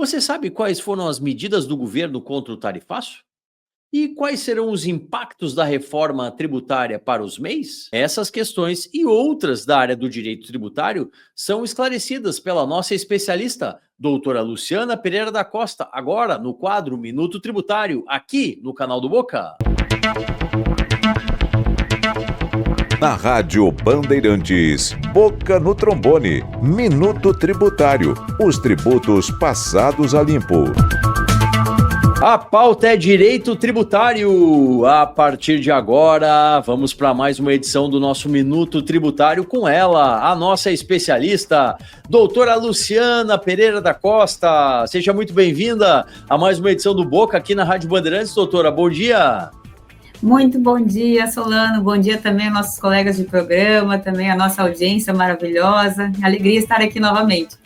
Você sabe quais foram as medidas do governo contra o tarifaço? E quais serão os impactos da reforma tributária para os MEIs? Essas questões e outras da área do direito tributário são esclarecidas pela nossa especialista, doutora Luciana Pereira da Costa, agora no quadro Minuto Tributário, aqui no canal do Boca. Na Rádio Bandeirantes, Boca no Trombone, Minuto Tributário, os tributos passados a limpo. A pauta é direito tributário. A partir de agora, vamos para mais uma edição do nosso Minuto Tributário com ela, a nossa especialista, doutora Luciana Pereira da Costa. Seja muito bem-vinda a mais uma edição do Boca aqui na Rádio Bandeirantes, doutora. Bom dia. Muito bom dia, Solano. Bom dia também aos nossos colegas de programa, também a nossa audiência maravilhosa. Alegria estar aqui novamente.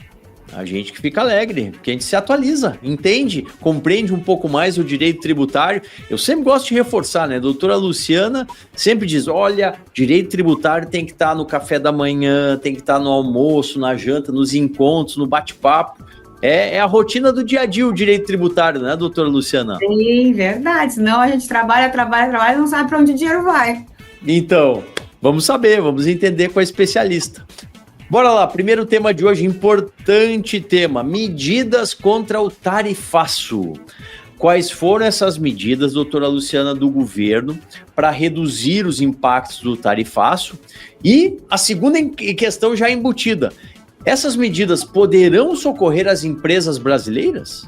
A gente que fica alegre, porque a gente se atualiza, entende, compreende um pouco mais o direito tributário. Eu sempre gosto de reforçar, né? A doutora Luciana sempre diz, olha, direito tributário tem que estar no café da manhã, tem que estar no almoço, na janta, nos encontros, no bate-papo. É a rotina do dia a dia o direito tributário, né, doutora Luciana? Sim, verdade. Senão a gente trabalha e não sabe para onde o dinheiro vai. Então, vamos saber, vamos entender com a especialista. Bora lá, primeiro tema de hoje, importante tema, medidas contra o tarifaço. Quais foram essas medidas, doutora Luciana, do governo para reduzir os impactos do tarifaço? E a segunda questão já embutida, essas medidas poderão socorrer as empresas brasileiras?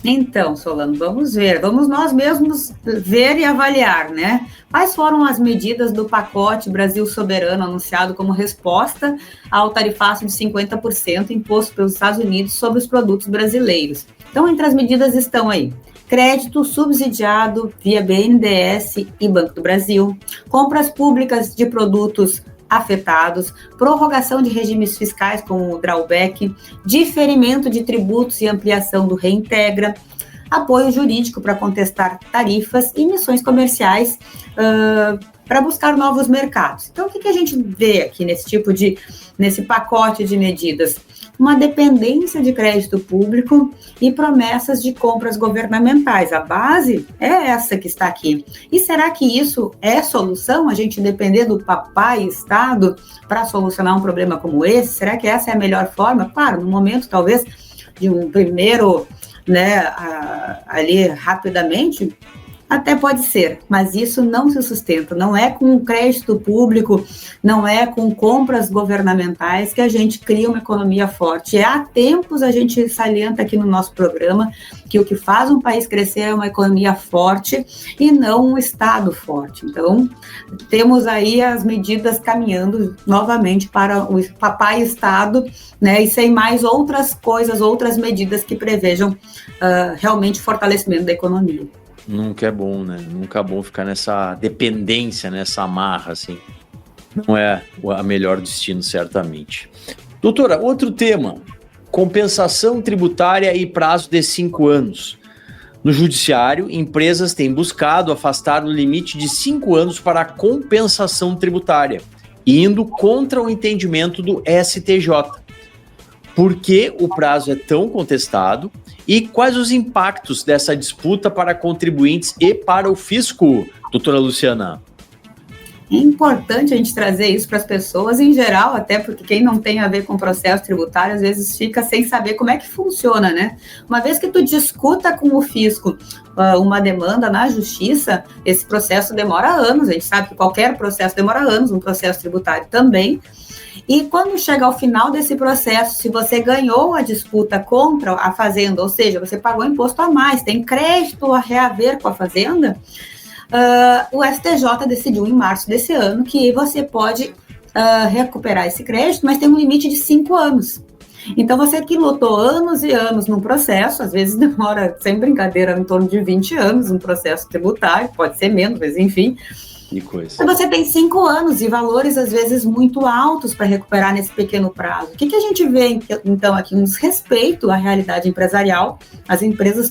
Então, Solano, vamos ver. Vamos nós mesmos ver e avaliar, né? Quais foram as medidas do pacote Brasil Soberano anunciado como resposta ao tarifaço de 50% imposto pelos Estados Unidos sobre os produtos brasileiros? Então, entre as medidas estão aí: crédito subsidiado via BNDES e Banco do Brasil, compras públicas de produtos afetados, prorrogação de regimes fiscais como o drawback, diferimento de tributos e ampliação do Reintegra, apoio jurídico para contestar tarifas e missões comerciais para buscar novos mercados. Então, o que a gente vê aqui nesse pacote de medidas? Uma dependência de crédito público e promessas de compras governamentais. A base é essa que está aqui. E será que isso é solução? A gente depender do papai Estado para solucionar um problema como esse? Será que essa é a melhor forma? Claro, no momento, talvez, de um primeiro, ali rapidamente, até pode ser, mas isso não se sustenta, não é com crédito público, não é com compras governamentais que a gente cria uma economia forte. Há tempos a gente salienta aqui no nosso programa que o que faz um país crescer é uma economia forte e não um Estado forte. Então, temos aí as medidas caminhando novamente para o papai Estado, né, e sem mais outras coisas, outras medidas que prevejam realmente fortalecimento da economia. Nunca é bom, né? Nunca é bom ficar nessa dependência, nessa amarra, assim. Não é a melhor destino, certamente. Doutora, outro tema, compensação tributária e prazo de 5 anos. No judiciário, empresas têm buscado afastar o limite de 5 anos para a compensação tributária, indo contra o entendimento do STJ. Por que o prazo é tão contestado e quais os impactos dessa disputa para contribuintes e para o fisco, doutora Luciana? É importante a gente trazer isso para as pessoas em geral, até porque quem não tem a ver com processo tributário, às vezes fica sem saber como é que funciona, né? Uma vez que tu discuta com o fisco uma demanda na justiça, esse processo demora anos, a gente sabe que qualquer processo demora anos, um processo tributário também. E quando chega ao final desse processo, se você ganhou a disputa contra a fazenda, ou seja, você pagou imposto a mais, tem crédito a reaver com a fazenda, o STJ decidiu em março desse ano que você pode recuperar esse crédito, mas tem um limite de 5 anos. Então, você que lutou anos e anos num processo, às vezes demora, sem brincadeira, em torno de 20 anos, um processo tributário, pode ser menos, mas enfim. Que coisa. Então, você tem 5 anos e valores, às vezes, muito altos para recuperar nesse pequeno prazo. O que a gente vê, então, aqui? Um desrespeito à realidade empresarial. As empresas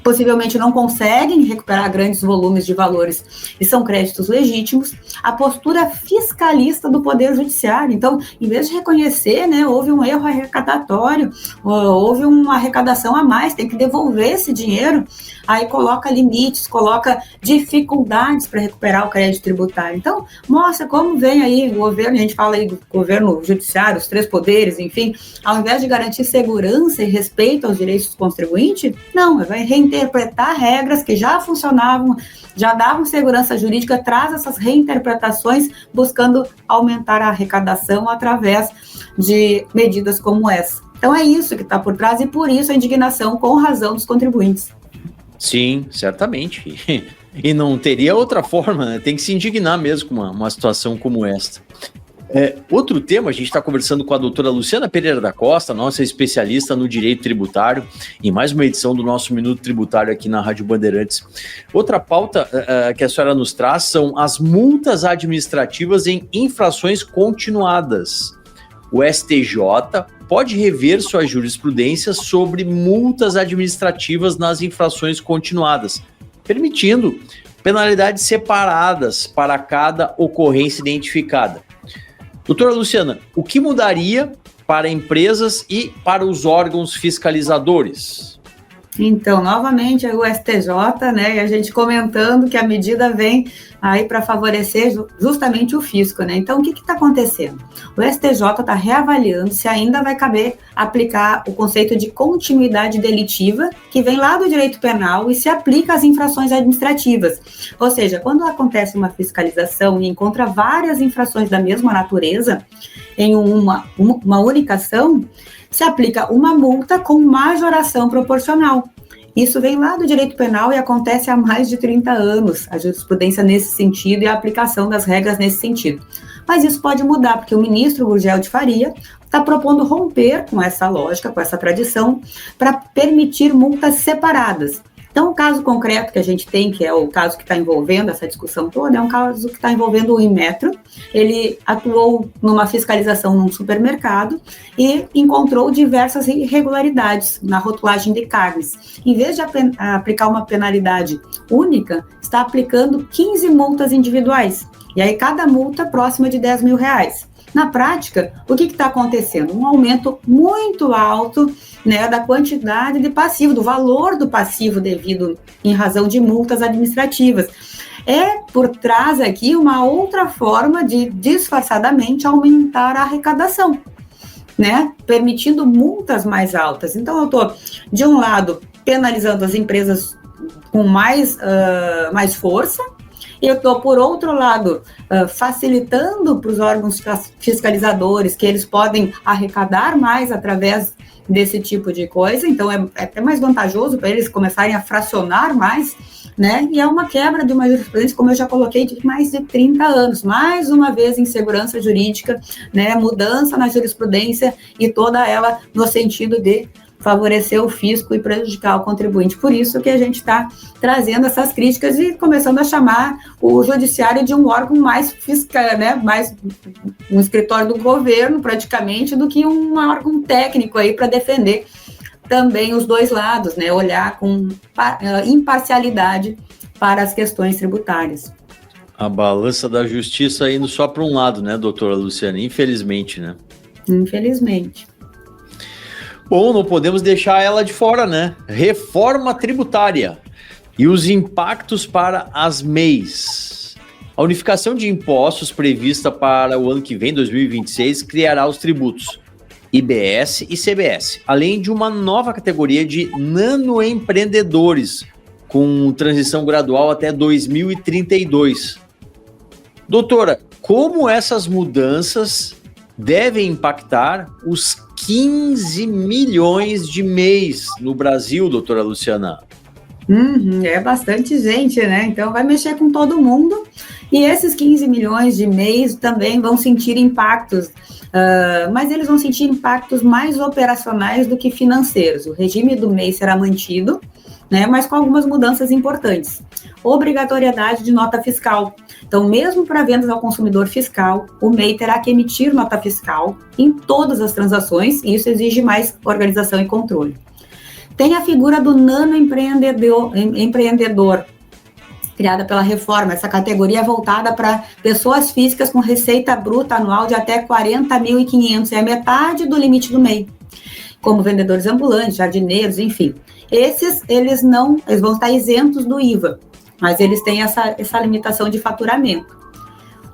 possivelmente não conseguem recuperar grandes volumes de valores e são créditos legítimos, a postura fiscalista do Poder Judiciário. Então, em vez de reconhecer, né, houve um erro arrecadatório, houve uma arrecadação a mais, tem que devolver esse dinheiro, aí coloca limites, coloca dificuldades para recuperar o crédito tributário. Então, mostra como vem aí o governo, a gente fala aí do governo judiciário, os 3 poderes, enfim, ao invés de garantir segurança e respeito aos direitos do contribuinte, não, vai reinterpretar regras que já funcionavam, já davam segurança jurídica, traz essas reinterpretações buscando aumentar a arrecadação através de medidas como essa. Então é isso que está por trás e por isso a indignação com razão dos contribuintes. Sim, certamente. E não teria outra forma, né? Tem que se indignar mesmo com uma situação como esta. Outro tema, a gente está conversando com a doutora Luciana Pereira da Costa, nossa especialista no direito tributário, em mais uma edição do nosso Minuto Tributário aqui na Rádio Bandeirantes. Outra pauta que a senhora nos traz são as multas administrativas em infrações continuadas. O STJ pode rever sua jurisprudência sobre multas administrativas nas infrações continuadas, permitindo penalidades separadas para cada ocorrência identificada. Doutora Luciana, o que mudaria para empresas e para os órgãos fiscalizadores? Então, novamente, o STJ, né, e a gente comentando que a medida vem aí para favorecer justamente o fisco, né? Então, o que está acontecendo? O STJ está reavaliando se ainda vai caber aplicar o conceito de continuidade delitiva, que vem lá do direito penal e se aplica às infrações administrativas. Ou seja, quando acontece uma fiscalização e encontra várias infrações da mesma natureza em uma única ação, se aplica uma multa com majoração proporcional. Isso vem lá do direito penal e acontece há mais de 30 anos, a jurisprudência nesse sentido e a aplicação das regras nesse sentido. Mas isso pode mudar, porque o ministro Gurgel de Faria está propondo romper com essa lógica, com essa tradição, para permitir multas separadas. Então, o caso concreto que a gente tem, que é o caso que está envolvendo essa discussão toda, é um caso que está envolvendo o Inmetro. Ele atuou numa fiscalização num supermercado e encontrou diversas irregularidades na rotulagem de carnes. Em vez de aplicar uma penalidade única, está aplicando 15 multas individuais. E aí, cada multa próxima de R$10 mil. Na prática, o que está acontecendo? Um aumento muito alto, né, da quantidade de passivo, do valor do passivo devido em razão de multas administrativas. É por trás aqui uma outra forma de disfarçadamente aumentar a arrecadação, né, permitindo multas mais altas. Então, eu estou, de um lado, penalizando as empresas com mais força, eu estou, por outro lado, facilitando para os órgãos fiscalizadores que eles podem arrecadar mais através desse tipo de coisa, então é até mais vantajoso para eles começarem a fracionar mais, né? E é uma quebra de uma jurisprudência, como eu já coloquei, de mais de 30 anos. Mais uma vez, insegurança jurídica, né? Mudança na jurisprudência e toda ela no sentido de favorecer o fisco e prejudicar o contribuinte. Por isso que a gente está trazendo essas críticas e começando a chamar o judiciário de um órgão mais fiscal, né, mais um escritório do governo, praticamente, do que um órgão técnico aí para defender também os dois lados, né, olhar com imparcialidade para as questões tributárias. A balança da justiça indo só para um lado, né, doutora Luciana? Infelizmente, né? Infelizmente. Bom, não podemos deixar ela de fora, né? Reforma tributária e os impactos para as MEIs. A unificação de impostos prevista para o ano que vem, 2026, criará os tributos IBS e CBS, além de uma nova categoria de nanoempreendedores, com transição gradual até 2032. Doutora, como essas mudanças devem impactar os 15 milhões de MEIs no Brasil, doutora Luciana? É bastante gente, né? Então vai mexer com todo mundo. E esses 15 milhões de MEIs também vão sentir impactos, mas eles vão sentir impactos mais operacionais do que financeiros. O regime do MEI será mantido, né, mas com algumas mudanças importantes. Obrigatoriedade de nota fiscal. Então, mesmo para vendas ao consumidor fiscal, o MEI terá que emitir nota fiscal em todas as transações, e isso exige mais organização e controle. Tem a figura do nanoempreendedor, criada pela reforma. Essa categoria é voltada para pessoas físicas com receita bruta anual de até 40.500, é metade do limite do MEI, como vendedores ambulantes, jardineiros, enfim. Eles vão estar isentos do IVA, mas eles têm essa limitação de faturamento.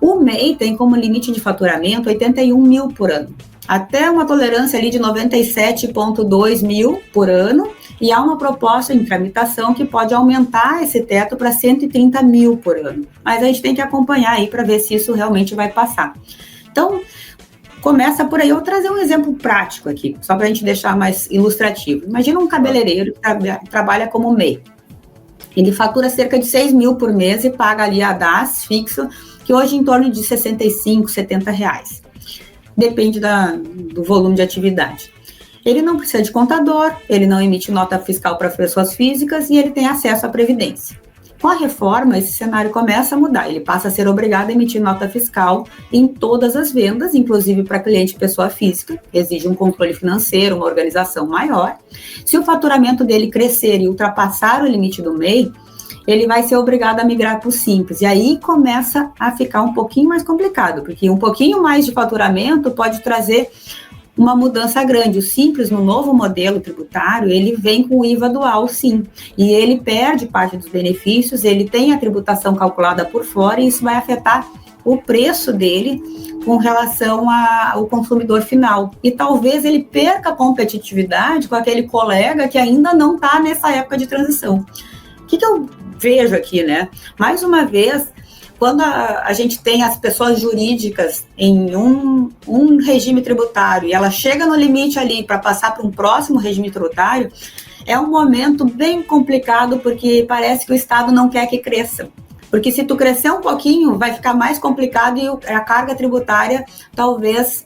O MEI tem como limite de faturamento 81 mil por ano, até uma tolerância ali de 97,2 mil por ano, e há uma proposta em tramitação que pode aumentar esse teto para 130 mil por ano. Mas a gente tem que acompanhar aí para ver se isso realmente vai passar. Então, começa por aí. Eu vou trazer um exemplo prático aqui, só para a gente deixar mais ilustrativo. Imagina um cabeleireiro que trabalha como MEI. Ele fatura cerca de 6 mil por mês e paga ali a DAS fixo, que hoje é em torno de 65, 70 reais. Depende do volume de atividade. Ele não precisa de contador, ele não emite nota fiscal para pessoas físicas e ele tem acesso à Previdência. Com a reforma, esse cenário começa a mudar. Ele passa a ser obrigado a emitir nota fiscal em todas as vendas, inclusive para cliente pessoa física, exige um controle financeiro, uma organização maior. Se o faturamento dele crescer e ultrapassar o limite do MEI, ele vai ser obrigado a migrar para o Simples. E aí começa a ficar um pouquinho mais complicado, porque um pouquinho mais de faturamento pode trazer uma mudança grande. O Simples, no novo modelo tributário, ele vem com o IVA dual, sim, e ele perde parte dos benefícios, ele tem a tributação calculada por fora, e isso vai afetar o preço dele com relação ao consumidor final. E talvez ele perca a competitividade com aquele colega que ainda não está nessa época de transição. O que eu vejo aqui, né? Mais uma vez, quando a gente tem as pessoas jurídicas em um regime tributário e ela chega no limite ali para passar para um próximo regime tributário, é um momento bem complicado, porque parece que o Estado não quer que cresça. Porque se tu crescer um pouquinho, vai ficar mais complicado e a carga tributária talvez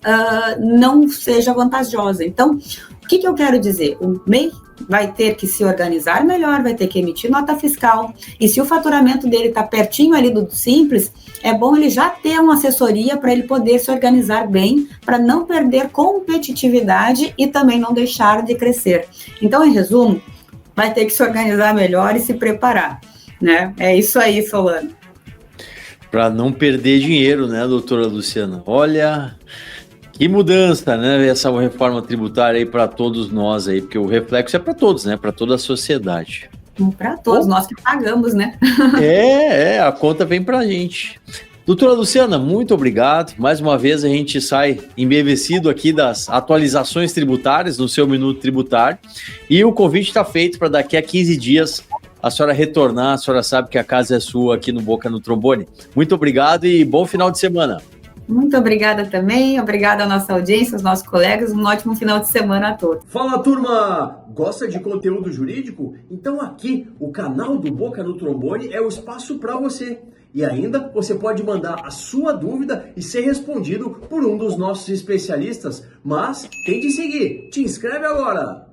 não seja vantajosa. Então, o que eu quero dizer? O MEI vai ter que se organizar melhor, vai ter que emitir nota fiscal, e se o faturamento dele está pertinho ali do Simples, é bom ele já ter uma assessoria para ele poder se organizar bem, para não perder competitividade e também não deixar de crescer. Então, em resumo, vai ter que se organizar melhor e se preparar, né? É isso aí, Solano. Para não perder dinheiro, né, doutora Luciana? Olha, que mudança, né? Essa reforma tributária aí para todos nós aí, porque o reflexo é para todos, né? Para toda a sociedade. Para todos, nós que pagamos, né? A conta vem para a gente. Doutora Luciana, muito obrigado. Mais uma vez a gente sai embevecido aqui das atualizações tributárias no seu Minuto Tributário. E o convite está feito para daqui a 15 dias a senhora retornar. A senhora sabe que a casa é sua aqui no Boca no Trombone. Muito obrigado e bom final de semana. Muito obrigada também, obrigada à nossa audiência, aos nossos colegas, um ótimo final de semana a todos. Fala, turma! Gosta de conteúdo jurídico? Então aqui, o canal do Boca no Trombone é o espaço para você. E ainda, você pode mandar a sua dúvida e ser respondido por um dos nossos especialistas. Mas tem de seguir, te inscreve agora!